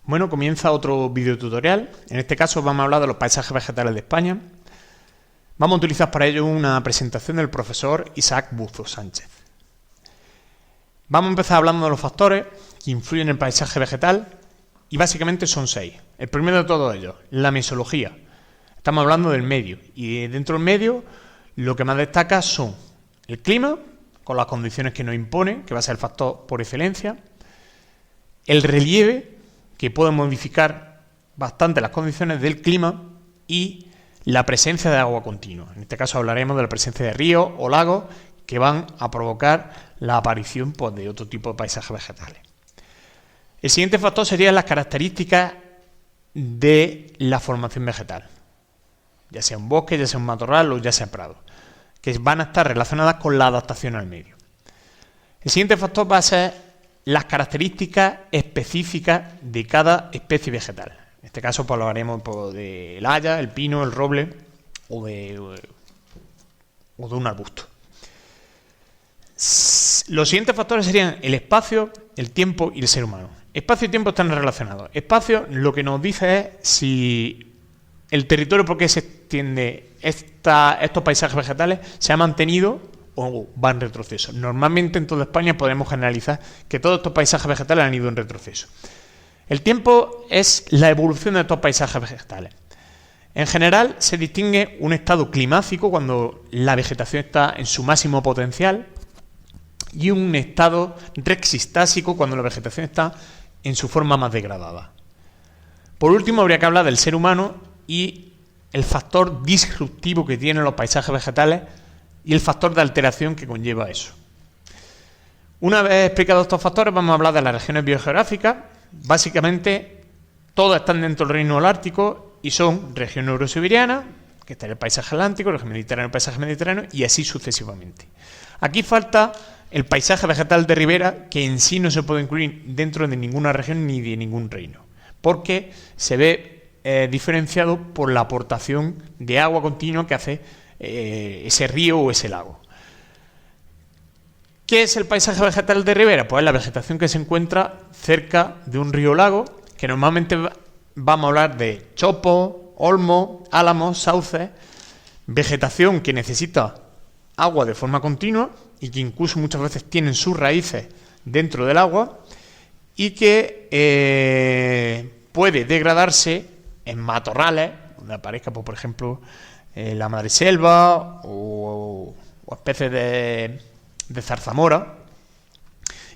Bueno, comienza otro videotutorial. En este caso vamos a hablar de los paisajes vegetales de España. Vamos a utilizar para ello una presentación del profesor Isaac Buzo Sánchez. Vamos a empezar hablando de los factores que influyen en el paisaje vegetal y básicamente son 6. El primero de todos ellos, la mesología. Estamos hablando del medio y dentro del medio lo que más destaca son el clima, con las condiciones que nos impone, que va a ser el factor por excelencia, el relieve, que puede modificar bastante las condiciones del clima, y la presencia de agua continua. En este caso hablaremos de la presencia de ríos o lagos que van a provocar la aparición de otro tipo de paisajes vegetales. El siguiente factor serían las características de la formación vegetal, ya sea un bosque, ya sea un matorral o ya sea prado, que van a estar relacionadas con la adaptación al medio. El siguiente factor va a ser las características específicas de cada especie vegetal. En este caso pues hablaremos del haya, el pino, el roble o de un arbusto. Los siguientes factores serían el espacio, el tiempo y el ser humano. Espacio y tiempo están relacionados. Espacio lo que nos dice es si el territorio por qué se extiende estos paisajes vegetales se ha mantenido o va en retroceso. Normalmente en toda España podemos generalizar que todos estos paisajes vegetales han ido en retroceso. El tiempo es la evolución de estos paisajes vegetales. En general se distingue un estado climático cuando la vegetación está en su máximo potencial y un estado rexistásico cuando la vegetación está en su forma más degradada. Por último habría que hablar del ser humano y el factor disruptivo que tienen los paisajes vegetales y el factor de alteración que conlleva eso. Una vez explicados estos factores, vamos a hablar de las regiones biogeográficas. Básicamente, todas están dentro del reino holártico y son región eurosiberiana, que está en el paisaje atlántico, región mediterránea, el paisaje mediterráneo, y así sucesivamente. Aquí falta el paisaje vegetal de ribera, que en sí no se puede incluir dentro de ninguna región ni de ningún reino, porque se ve diferenciado por la aportación de agua continua que hace ese río o ese lago. ¿Qué es el paisaje vegetal de ribera? Pues la vegetación que se encuentra cerca de un río o lago, que normalmente vamos a hablar de chopos, olmos, álamos, sauces, vegetación que necesita agua de forma continua y que incluso muchas veces tienen sus raíces dentro del agua y que puede degradarse en matorrales, donde aparezca, pues, por ejemplo, la madreselva o especies de zarzamora,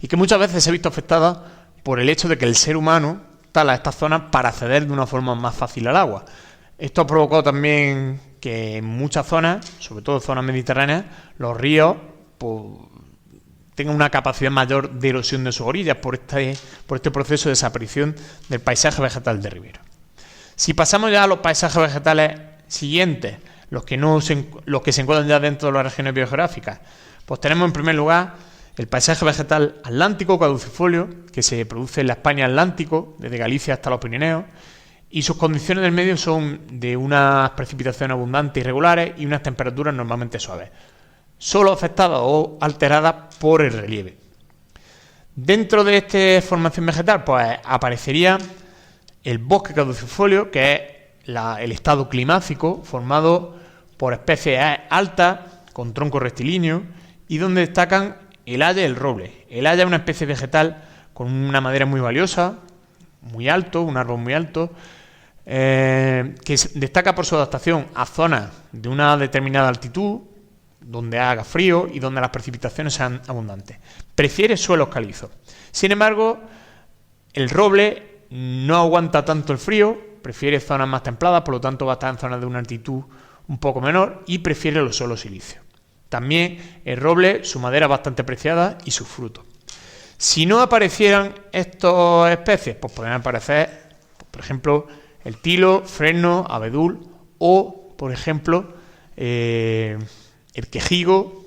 y que muchas veces se ha visto afectada por el hecho de que el ser humano tala estas zonas para acceder de una forma más fácil al agua. Esto ha provocado también que en muchas zonas, sobre todo zonas mediterráneas, los ríos pues, tengan una capacidad mayor de erosión de sus orillas por este proceso de desaparición del paisaje vegetal de ribera. Si pasamos ya a los paisajes vegetales siguientes, los que se encuentran ya dentro de las regiones biogeográficas, pues tenemos en primer lugar el paisaje vegetal atlántico caducifolio, que se produce en la España atlántico, desde Galicia hasta los Pirineos, y sus condiciones del medio son de unas precipitaciones abundantes y regulares y unas temperaturas normalmente suaves, solo afectadas o alteradas por el relieve. Dentro de esta formación vegetal pues aparecería el bosque caducifolio, que es el estado climático formado por especies altas con tronco rectilíneo y donde destacan el haya y el roble. El haya es una especie vegetal con una madera muy valiosa, muy alto, un árbol muy alto, que destaca por su adaptación a zonas de una determinada altitud, donde haga frío y donde las precipitaciones sean abundantes. Prefiere suelos calizos. Sin embargo, el roble no aguanta tanto el frío, prefiere zonas más templadas, por lo tanto va a estar en zonas de una altitud un poco menor y prefiere los suelos silíceos. También el roble, su madera es bastante apreciada y sus frutos. Si no aparecieran estas especies, pues podrían aparecer, por ejemplo, el tilo, fresno, abedul o, por ejemplo, el quejigo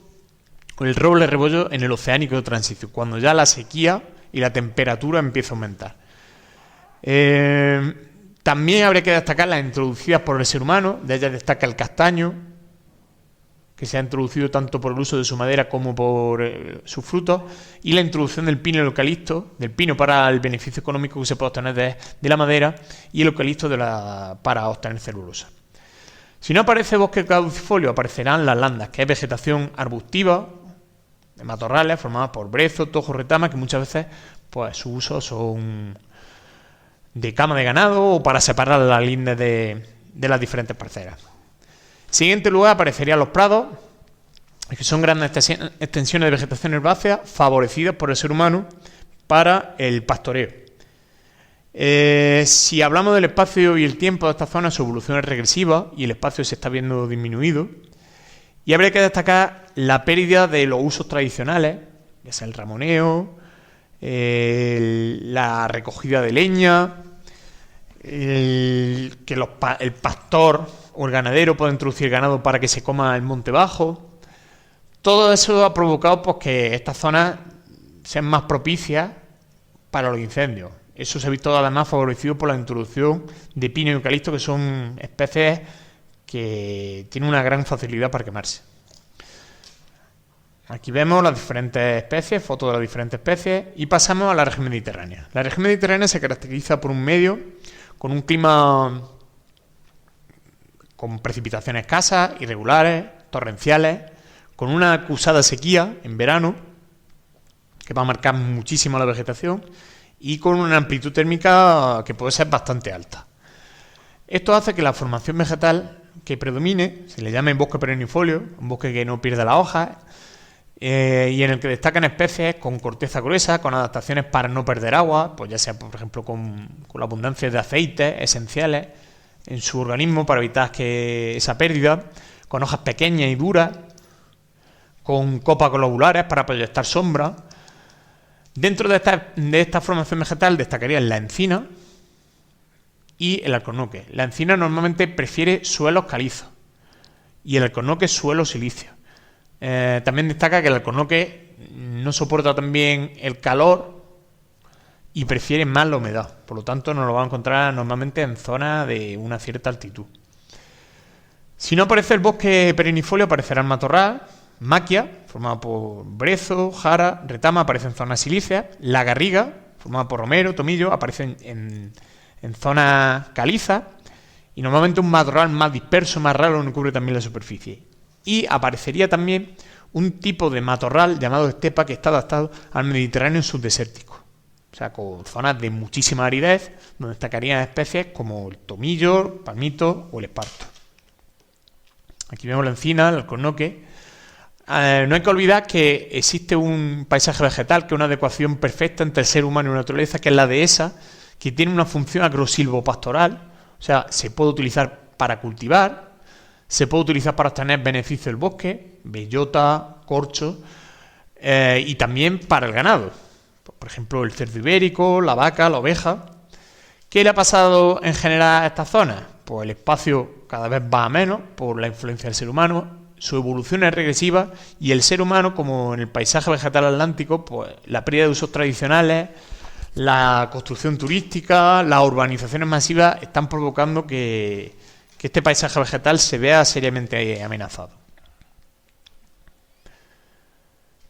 o el roble rebollo en el oceánico de transición, cuando ya la sequía y la temperatura empieza a aumentar. También habría que destacar las introducidas por el ser humano. De ellas destaca el castaño, que se ha introducido tanto por el uso de su madera como por sus frutos, y la introducción del pino y el eucalipto, del pino para el beneficio económico que se puede obtener de la madera, y el eucalipto para obtener celulosa. Si no aparece bosque caducifolio, aparecerán las landas, que es vegetación arbustiva, de matorrales formadas por brezo, tojo, retama, que muchas veces pues sus usos son de cama de ganado o para separar las lindes de las diferentes parcelas. En siguiente lugar aparecerían los prados, que son grandes extensiones de vegetación herbácea favorecidas por el ser humano para el pastoreo. Si hablamos del espacio y el tiempo de esta zona, su evolución es regresiva y el espacio se está viendo disminuido. Y habría que destacar la pérdida de los usos tradicionales, ya sea el ramoneo, la recogida de leña, que el pastor o el ganadero pueda introducir ganado para que se coma el monte bajo. Todo eso ha provocado pues, que estas zonas sean más propicias para los incendios. Eso se ha visto además favorecido por la introducción de pino y eucalipto, que son especies que tienen una gran facilidad para quemarse. Aquí vemos las diferentes especies, fotos de las diferentes especies, y pasamos a la región mediterránea. La región mediterránea se caracteriza por un medio con un clima con precipitaciones escasas, irregulares, torrenciales, con una acusada sequía en verano, que va a marcar muchísimo la vegetación, y con una amplitud térmica que puede ser bastante alta. Esto hace que la formación vegetal que predomine se le llame bosque perennifolio, un bosque que no pierde las hojas, y en el que destacan especies con corteza gruesa, con adaptaciones para no perder agua, pues ya sea por ejemplo con la abundancia de aceites esenciales en su organismo para evitar que esa pérdida, con hojas pequeñas y duras, con copas globulares para proyectar sombra. Dentro de esta formación vegetal destacarían la encina y el alcornoque. La encina normalmente prefiere suelos calizos y el alcornoque suelos silíceos. También destaca que el alcornoque no soporta también el calor y prefiere más la humedad. Por lo tanto, nos lo vamos a encontrar normalmente en zonas de una cierta altitud. Si no aparece el bosque perennifolio, aparecerá el matorral, maquia, formado por brezo, jara, retama, aparece en zonas silíceas. La garriga, formada por romero, tomillo, aparece en zonas calizas. Y normalmente un matorral más disperso, más raro, no cubre también la superficie. Y aparecería también un tipo de matorral llamado estepa que está adaptado al Mediterráneo subdesértico. O sea, con zonas de muchísima aridez, donde destacarían especies como el tomillo, el palmito o el esparto. Aquí vemos la encina, el alcornoque. No hay que olvidar que existe un paisaje vegetal que es una adecuación perfecta entre el ser humano y la naturaleza, que es la dehesa, que tiene una función agrosilvopastoral, o sea, se puede utilizar para cultivar, se puede utilizar para obtener beneficio del bosque, bellota, corcho, y también para el ganado. Por ejemplo, el cerdo ibérico, la vaca, la oveja. ¿Qué le ha pasado en general a estas zonas? Pues el espacio cada vez va a menos por la influencia del ser humano, su evolución es regresiva y el ser humano, como en el paisaje vegetal atlántico, pues la pérdida de usos tradicionales, la construcción turística, las urbanizaciones masivas están provocando que este paisaje vegetal se vea seriamente amenazado.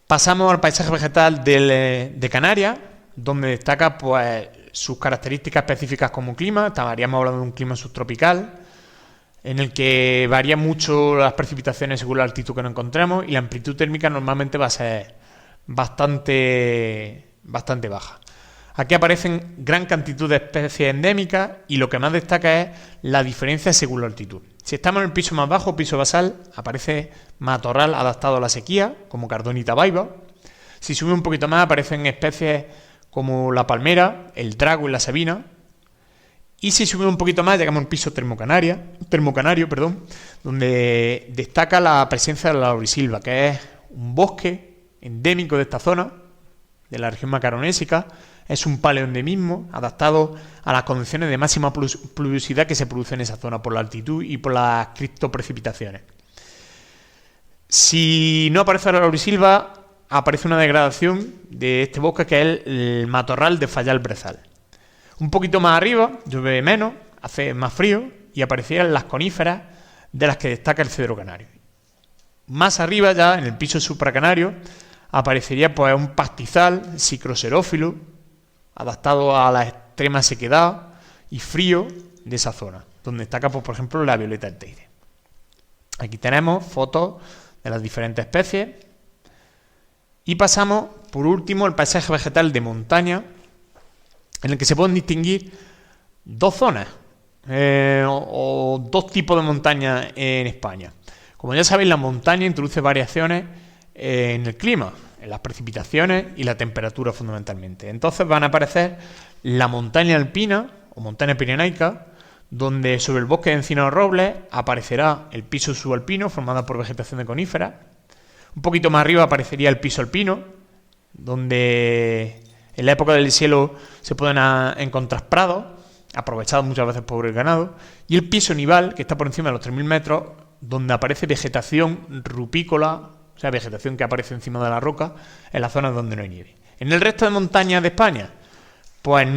Pasamos al paisaje vegetal de Canarias, donde destaca pues sus características específicas como clima. Estaríamos hablando de un clima subtropical, en el que varían mucho las precipitaciones según la altitud que nos encontremos y la amplitud térmica normalmente va a ser bastante baja. Aquí aparecen gran cantidad de especies endémicas y lo que más destaca es la diferencia según la altitud. Si estamos en el piso más bajo, piso basal, aparece matorral adaptado a la sequía, como Cardonita baiba. Si sube un poquito más, aparecen especies como la palmera, el drago y la sabina. Y si subimos un poquito más, llegamos al piso termocanario, donde destaca la presencia de la laurisilva, que es un bosque endémico de esta zona, de la región macaronésica. Es un paleoendemismo adaptado a las condiciones de máxima pluviosidad que se produce en esa zona por la altitud y por las criptoprecipitaciones. Si no aparece la laurisilva, aparece una degradación de este bosque, que es el matorral de Fallal Brezal. Un poquito más arriba, llueve menos, hace más frío y aparecieran las coníferas, de las que destaca el cedro canario. Más arriba, ya en el piso supracanario, aparecería pues un pastizal psicroxerófilo adaptado a la extrema sequedad y frío de esa zona, donde destaca, pues, por ejemplo, la violeta del Teide. Aquí tenemos fotos de las diferentes especies. Y pasamos, por último, al paisaje vegetal de montaña, en el que se pueden distinguir dos zonas o dos tipos de montaña en España. Como ya sabéis, la montaña introduce variaciones en el clima, en las precipitaciones y la temperatura fundamentalmente. Entonces van a aparecer la montaña alpina o montaña pirenaica, donde sobre el bosque de encinos robles aparecerá el piso subalpino formado por vegetación de coníferas. Un poquito más arriba aparecería el piso alpino, donde en la época del cielo se pueden encontrar prados, aprovechados muchas veces por el ganado, y el piso nival, que está por encima de los 3.000 metros, donde aparece vegetación rupícola, o sea, vegetación que aparece encima de la roca, en las zonas donde no hay nieve. En el resto de montañas de España, pues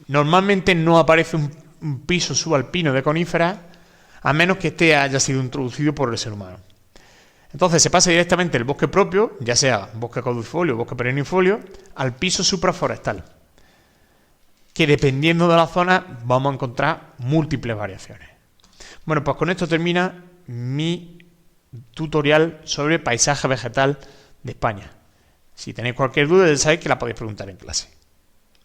normalmente no aparece un piso subalpino de coníferas, a menos que este haya sido introducido por el ser humano. Entonces se pasa directamente del bosque propio, ya sea bosque caducifolio o bosque perennifolio, al piso supraforestal, que dependiendo de la zona vamos a encontrar múltiples variaciones. Bueno, pues con esto termina mi tutorial sobre paisaje vegetal de España. Si tenéis cualquier duda, ya sabéis que la podéis preguntar en clase.